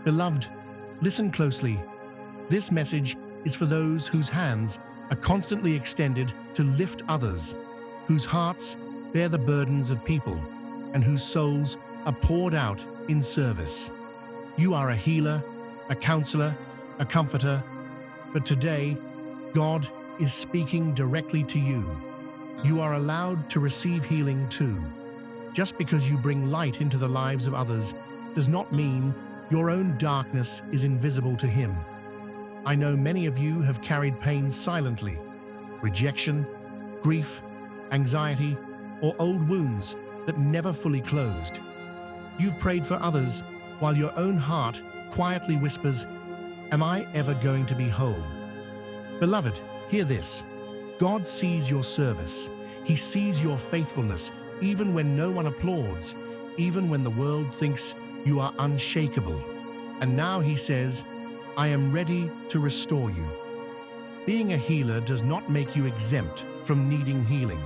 Beloved, listen closely. This message is for those whose hands are constantly extended to lift others, whose hearts bear the burdens of people, and whose souls are poured out in service. You are a healer, a counselor, a comforter, but today, God is speaking directly to you. You are allowed to receive healing too. Just because you bring light into the lives of others does not mean your own darkness is invisible to Him. I know many of you have carried pain silently, rejection, grief, anxiety, or old wounds that never fully closed. You've prayed for others while your own heart quietly whispers, "Am I ever going to be whole?" Beloved, hear this. God sees your service. He sees your faithfulness, even when no one applauds, even when the world thinks you are unshakable. And now He says, "I am ready to restore you." Being a healer does not make you exempt from needing healing.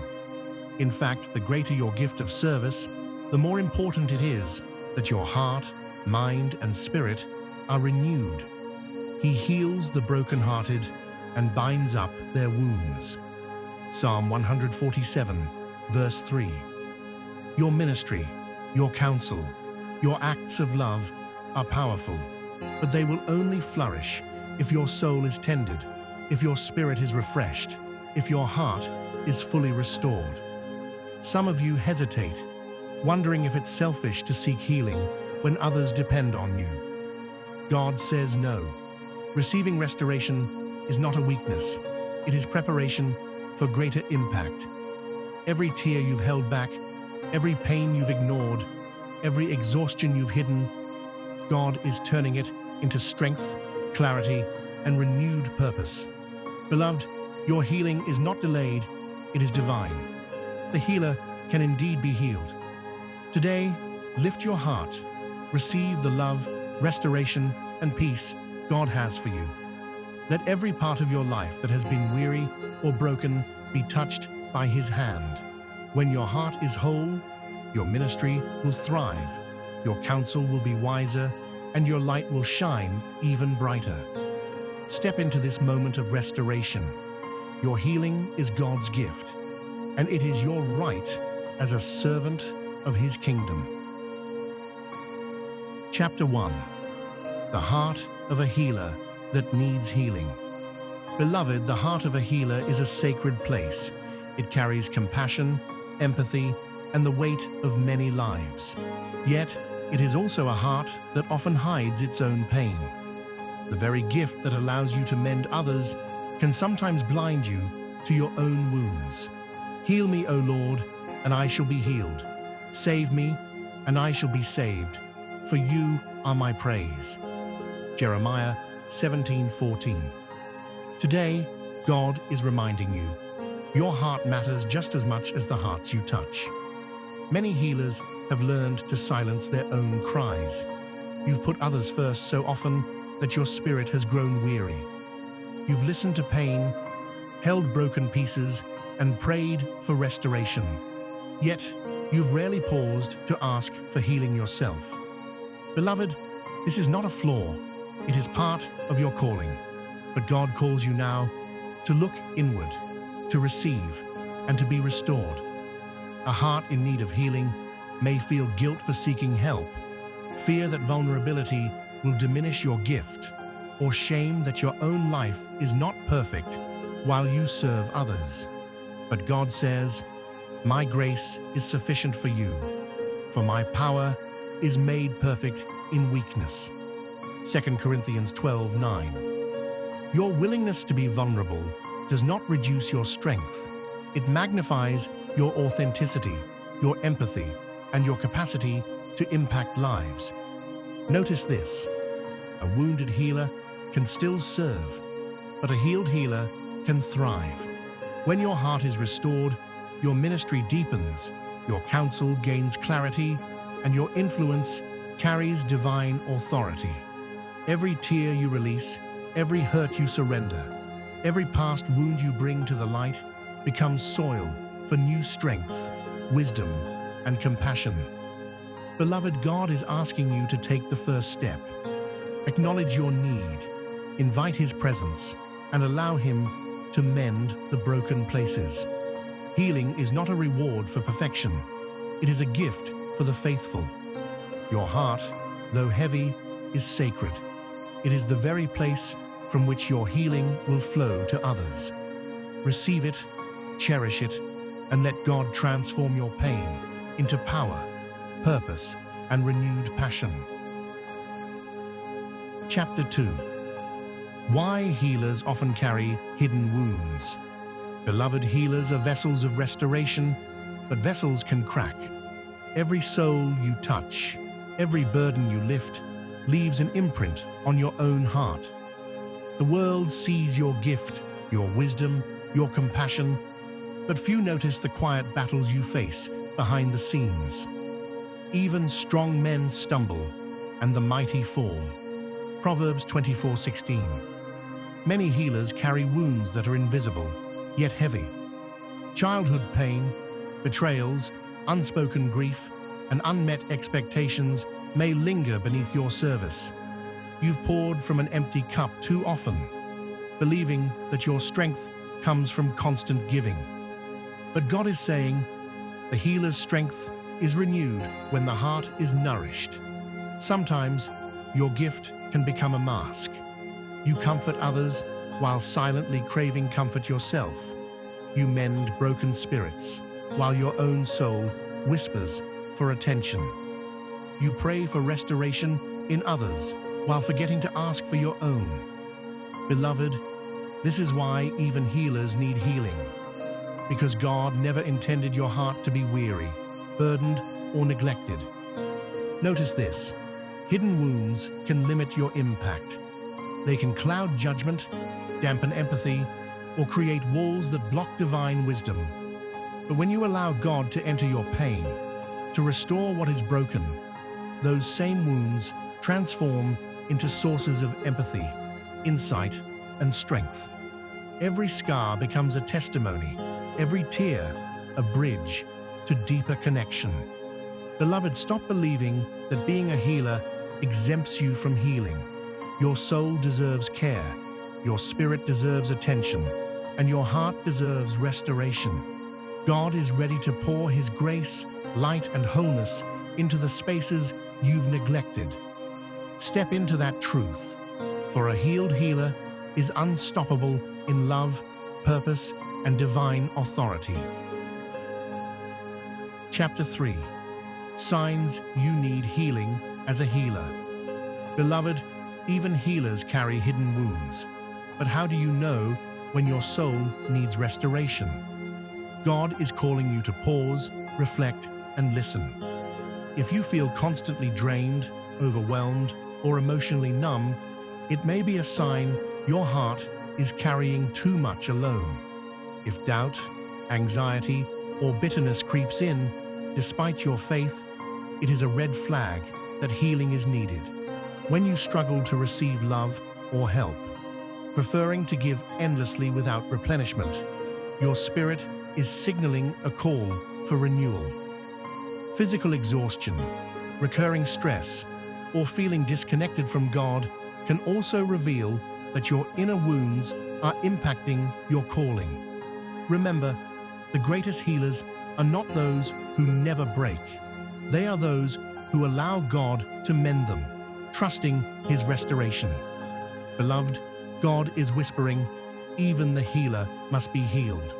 In fact, the greater your gift of service, the more important it is that your heart, mind, and spirit are renewed. He heals the brokenhearted and binds up their wounds. Psalm 147, verse 3. Your ministry, your counsel, your acts of love are powerful, but they will only flourish if your soul is tended, if your spirit is refreshed, if your heart is fully restored. Some of you hesitate, wondering if it's selfish to seek healing when others depend on you. God says no. Receiving restoration is not a weakness. It is preparation for greater impact. Every tear you've held back, every pain you've ignored, every exhaustion you've hidden, God is turning it into strength, clarity, and renewed purpose. Beloved, your healing is not delayed, it is divine. The healer can indeed be healed. Today, lift your heart. Receive the love, restoration, and peace God has for you. Let every part of your life that has been weary or broken be touched by His hand. When your heart is whole, your ministry will thrive, your counsel will be wiser, and your light will shine even brighter. Step into this moment of restoration. Your healing is God's gift, and it is your right as a servant of His kingdom. Chapter 1. The Heart of a Healer that Needs Healing. Beloved, the heart of a healer is a sacred place. It carries compassion, empathy, and the weight of many lives. Yet, it is also a heart that often hides its own pain. The very gift that allows you to mend others can sometimes blind you to your own wounds. Heal me, O Lord, and I shall be healed. Save me, and I shall be saved, for you are my praise. Jeremiah 17:14. Today, God is reminding you, your heart matters just as much as the hearts you touch. Many healers have learned to silence their own cries. You've put others first so often that your spirit has grown weary. You've listened to pain, held broken pieces, and prayed for restoration. Yet, you've rarely paused to ask for healing yourself. Beloved, this is not a flaw. It is part of your calling. But God calls you now to look inward, to receive, and to be restored. A heart in need of healing may feel guilt for seeking help, fear that vulnerability will diminish your gift, or shame that your own life is not perfect while you serve others. But God says, "My grace is sufficient for you, for my power is made perfect in weakness." 2 Corinthians 12:9. Your willingness to be vulnerable does not reduce your strength. It magnifies your authenticity, your empathy, and your capacity to impact lives. Notice this: a wounded healer can still serve, but a healed healer can thrive. When your heart is restored, your ministry deepens, your counsel gains clarity, and your influence carries divine authority. Every tear you release, every hurt you surrender, every past wound you bring to the light becomes soil for new strength, wisdom, and compassion. Beloved, God is asking you to take the first step. Acknowledge your need, invite His presence, and allow Him to mend the broken places. Healing is not a reward for perfection. It is a gift for the faithful. Your heart, though heavy, is sacred. It is the very place from which your healing will flow to others. Receive it, cherish it, and let God transform your pain into power, purpose, and renewed passion. Chapter 2. Why healers often carry hidden wounds. Beloved, healers are vessels of restoration, but vessels can crack. Every soul you touch, every burden you lift, leaves an imprint on your own heart. The world sees your gift, your wisdom, your compassion, but few notice the quiet battles you face behind the scenes. Even strong men stumble, and the mighty fall. Proverbs 24:16. Many healers carry wounds that are invisible, yet heavy. Childhood pain, betrayals, unspoken grief, and unmet expectations may linger beneath your service. You've poured from an empty cup too often, believing that your strength comes from constant giving. But God is saying, the healer's strength is renewed when the heart is nourished. Sometimes, your gift can become a mask. You comfort others while silently craving comfort yourself. You mend broken spirits while your own soul whispers for attention. You pray for restoration in others while forgetting to ask for your own. Beloved, this is why even healers need healing. Because God never intended your heart to be weary, burdened, or neglected. Notice this: hidden wounds can limit your impact. They can cloud judgment, dampen empathy, or create walls that block divine wisdom. But when you allow God to enter your pain, to restore what is broken, those same wounds transform into sources of empathy, insight, and strength. Every scar becomes a testimony, every tear a bridge to deeper connection. Beloved, stop believing that being a healer exempts you from healing. Your soul deserves care, your spirit deserves attention, and your heart deserves restoration. God is ready to pour His grace, light, and wholeness into the spaces you've neglected. Step into that truth, for a healed healer is unstoppable in love, purpose, and divine authority. Chapter 3. Signs you need healing as a healer. Beloved, even healers carry hidden wounds. But how do you know when your soul needs restoration? God is calling you to pause, reflect, and listen. If you feel constantly drained, overwhelmed, or emotionally numb, it may be a sign your heart is carrying too much alone. If doubt, anxiety, or bitterness creeps in, despite your faith, it is a red flag that healing is needed. When you struggle to receive love or help, preferring to give endlessly without replenishment, your spirit is signaling a call for renewal. Physical exhaustion, recurring stress, or feeling disconnected from God can also reveal that your inner wounds are impacting your calling. Remember, the greatest healers are not those who never break. They are those who allow God to mend them, trusting His restoration. Beloved, God is whispering, even the healer must be healed.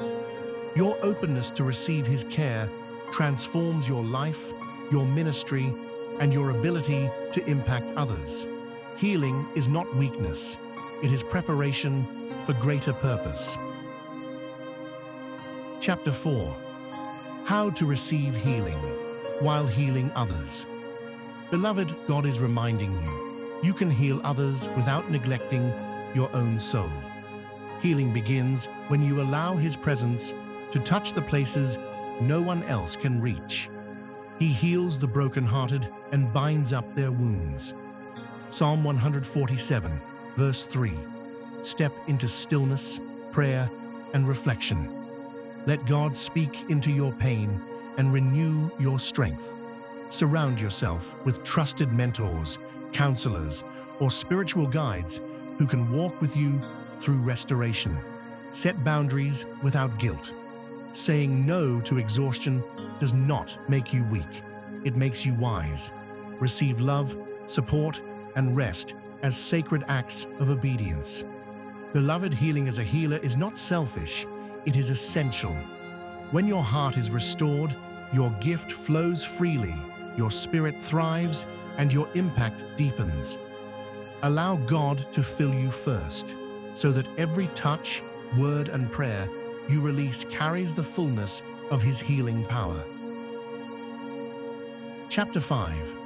Your openness to receive His care transforms your life, your ministry, and your ability to impact others. Healing is not weakness, it is preparation for greater purpose. Chapter 4. How to receive healing while healing others. Beloved, God is reminding you, you can heal others without neglecting your own soul. Healing begins when you allow His presence to touch the places no one else can reach. He heals the brokenhearted and binds up their wounds. Psalm 147, verse 3. Step into stillness, prayer, and reflection. Let God speak into your pain and renew your strength. Surround yourself with trusted mentors, counselors, or spiritual guides who can walk with you through restoration. Set boundaries without guilt. Saying no to exhaustion does not make you weak. It makes you wise. Receive love, support, and rest as sacred acts of obedience. Beloved, healing as a healer is not selfish, it is essential. When your heart is restored, your gift flows freely, your spirit thrives, and your impact deepens. Allow God to fill you first, so that every touch, word, and prayer you release carries the fullness of His healing power. Chapter 5.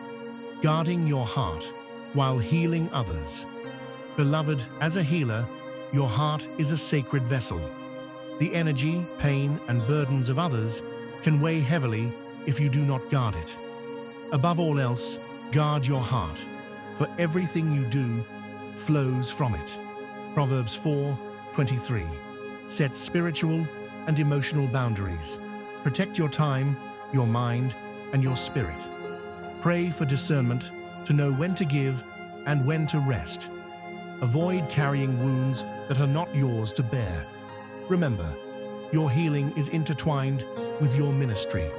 Guarding your heart while healing others. Beloved, as a healer, your heart is a sacred vessel. The energy, pain, and burdens of others can weigh heavily if you do not guard it. Above all else, guard your heart, for everything you do flows from it. Proverbs 4:23. Set spiritual and emotional boundaries. Protect your time, your mind, and your spirit. Pray for discernment to know when to give and when to rest. Avoid carrying wounds that are not yours to bear. Remember, your healing is intertwined with your ministry.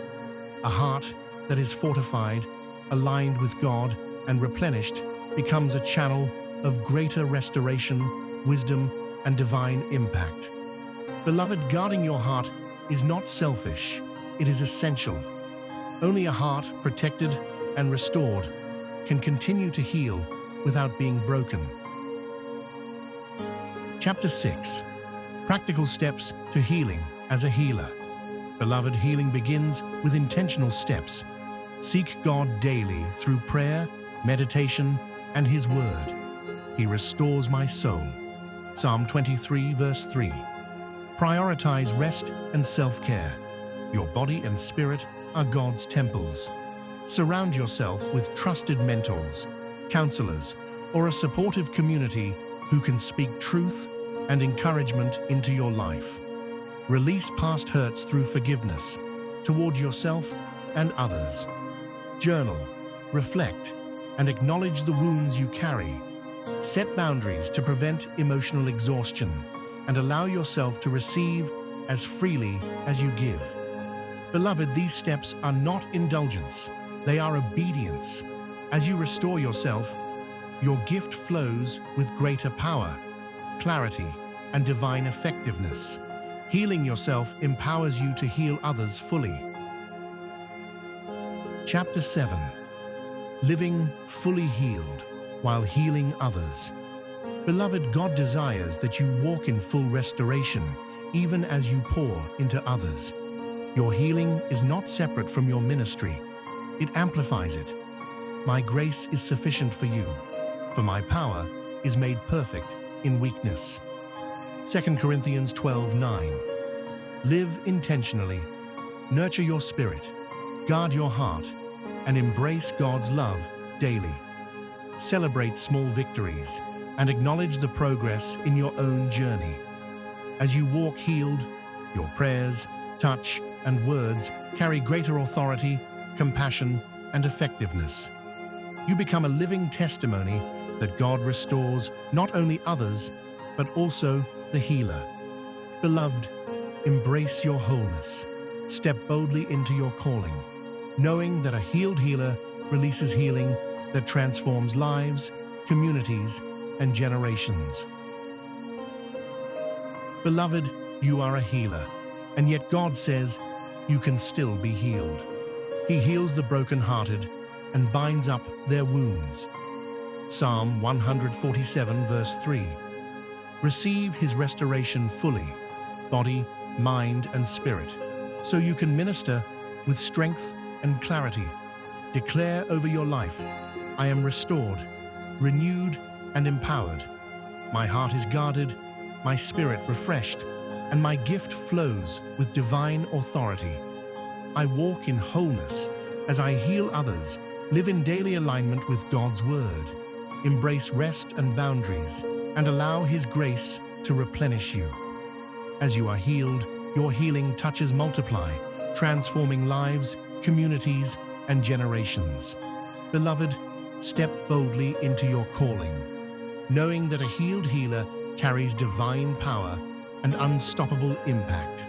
A heart that is fortified, aligned with God, and replenished becomes a channel of greater restoration, wisdom, and divine impact. Beloved, guarding your heart is not selfish, it is essential. Only a heart protected and restored can continue to heal without being broken. Chapter 6. Practical steps to healing as a healer. Beloved, healing begins with intentional steps. Seek God daily through prayer, meditation, and His Word. He restores my soul. Psalm 23, verse 3. Prioritize rest and self-care. Your body and spirit are God's temples. Surround yourself with trusted mentors, counselors, or a supportive community who can speak truth and encouragement into your life. Release past hurts through forgiveness toward yourself and others. Journal, reflect, and acknowledge the wounds you carry. Set boundaries to prevent emotional exhaustion and allow yourself to receive as freely as you give. Beloved, these steps are not indulgence, they are obedience. As you restore yourself, your gift flows with greater power, clarity, and divine effectiveness. Healing yourself empowers you to heal others fully. Chapter 7. Living fully healed while healing others. Beloved, God desires that you walk in full restoration, even as you pour into others. Your healing is not separate from your ministry. It amplifies it. My grace is sufficient for you, for my power is made perfect in weakness. 2 Corinthians 12:9. Live intentionally, nurture your spirit, guard your heart, and embrace God's love daily. Celebrate small victories and acknowledge the progress in your own journey. As you walk healed, your prayers, touch, and words carry greater authority, compassion, and effectiveness. You become a living testimony that God restores not only others, but also the healer. Beloved, embrace your wholeness. Step boldly into your calling, knowing that a healed healer releases healing that transforms lives, communities, and generations. Beloved, you are a healer, and yet God says you can still be healed. He heals the brokenhearted and binds up their wounds. Psalm 147, verse 3. Receive His restoration fully, body, mind, and spirit, so you can minister with strength and clarity. Declare over your life, I am restored, renewed, and empowered. My heart is guarded, my spirit refreshed, and my gift flows with divine authority. I walk in wholeness as I heal others, live in daily alignment with God's Word, embrace rest and boundaries, and allow His grace to replenish you. As you are healed, your healing touches multiply, transforming lives, communities, and generations. Beloved, step boldly into your calling, knowing that a healed healer carries divine power and unstoppable impact.